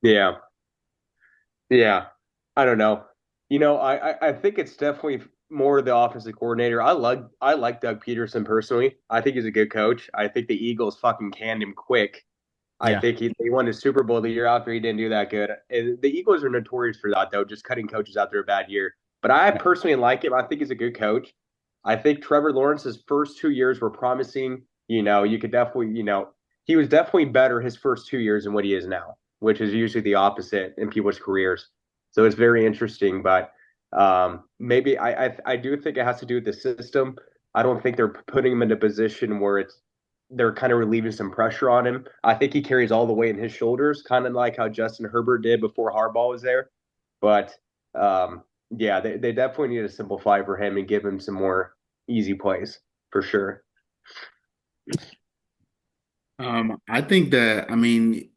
Yeah. Yeah. I don't know. I think it's definitely more the offensive coordinator. I like Doug Peterson personally. I think he's a good coach. I think the Eagles fucking canned him quick. I Yeah. think they won a Super Bowl the year after he didn't do that good. And the Eagles are notorious for that, though, just cutting coaches after a bad year. But I personally like him. I think he's a good coach. I think Trevor Lawrence's first 2 years were promising. You could definitely, he was definitely better his first 2 years than what he is now, which is usually the opposite in people's careers. So it's very interesting. But maybe I do think it has to do with the system. I don't think they're putting him in a position where they're kind of relieving some pressure on him. I think he carries all the weight in his shoulders, kind of like how Justin Herbert did before Harbaugh was there. But yeah, they definitely need to simplify for him and give him some more easy plays for sure. I think that, I mean,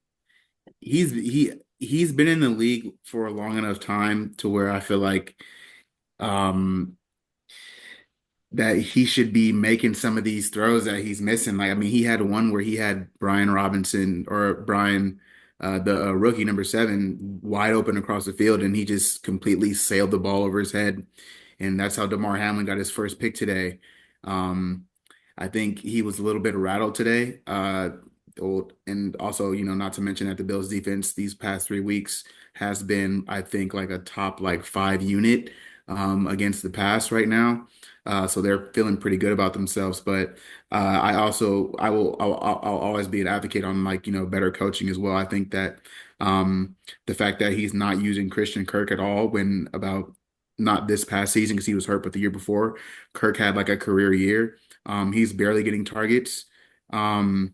he's been in the league for a long enough time to where I feel like um that he should be making some of these throws that he's missing. Like, I mean, he had one where he had Brian Robinson or Brian, the rookie number 7, wide open across the field, and he just completely sailed the ball over his head. And that's how Damar Hamlin got his first pick today. Um, I think he was a little bit rattled today. And also, not to mention that the Bills defense these past 3 weeks has been, I think, like a top like 5 unit against the pass right now. So they're feeling pretty good about themselves. But I'll always be an advocate on like, better coaching as well. I think that the fact that he's not using Christian Kirk at all when about not this past season because he was hurt, but the year before, Kirk had like a career year. He's barely getting targets. Um,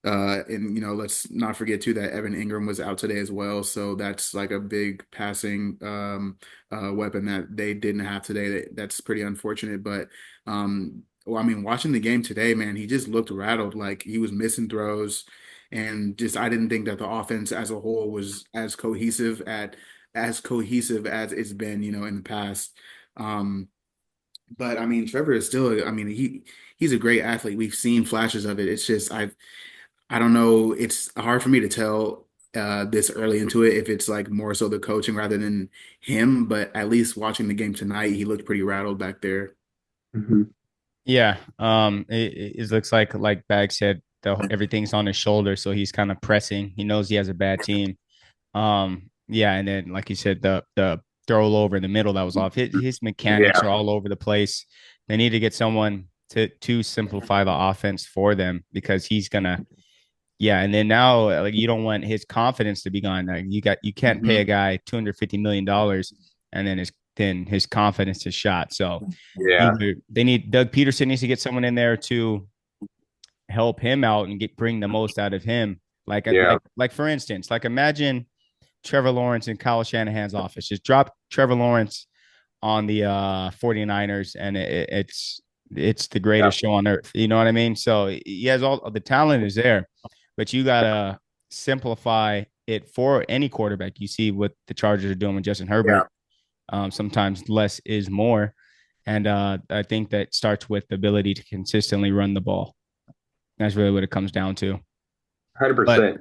and let's not forget too that Evan Ingram was out today as well. So that's like a big passing weapon that they didn't have today. That's pretty unfortunate. But well, I mean, watching the game today, man, he just looked rattled. Like he was missing throws, and just I didn't think that the offense as a whole was as cohesive as it's been, in the past. Um, but I mean, Trevor is still. I mean, he's a great athlete. We've seen flashes of it. It's just I don't know. It's hard for me to tell this early into it if it's like more so the coaching rather than him. But at least watching the game tonight, he looked pretty rattled back there. Mm-hmm. Yeah. It looks like Bag said, everything's on his shoulder, so he's kind of pressing. He knows he has a bad team. Yeah, and then like you said, the throw over in the middle that was off. His mechanics Yeah, are all over the place. They need to get someone to simplify the offense for them because he's gonna. Yeah, and then now like you don't want his confidence to be gone. Like you can't pay a Hmm. guy $250 million and then his confidence is shot. So yeah, either they need Doug Peterson needs to get someone in there to help him out and bring the most out of him. Like yeah, like for instance, like imagine Trevor Lawrence in Kyle Shanahan's office. Just drop Trevor Lawrence on the 49ers and it's the yeah. greatest show on earth. You know what I mean? So he has all the talent is there, but you gotta simplify it for any quarterback. You see what the Chargers are doing with Justin Yeah. Herbert. Sometimes less is more. And I think that starts with the ability to consistently run the ball. That's really what it comes down to. But 100%.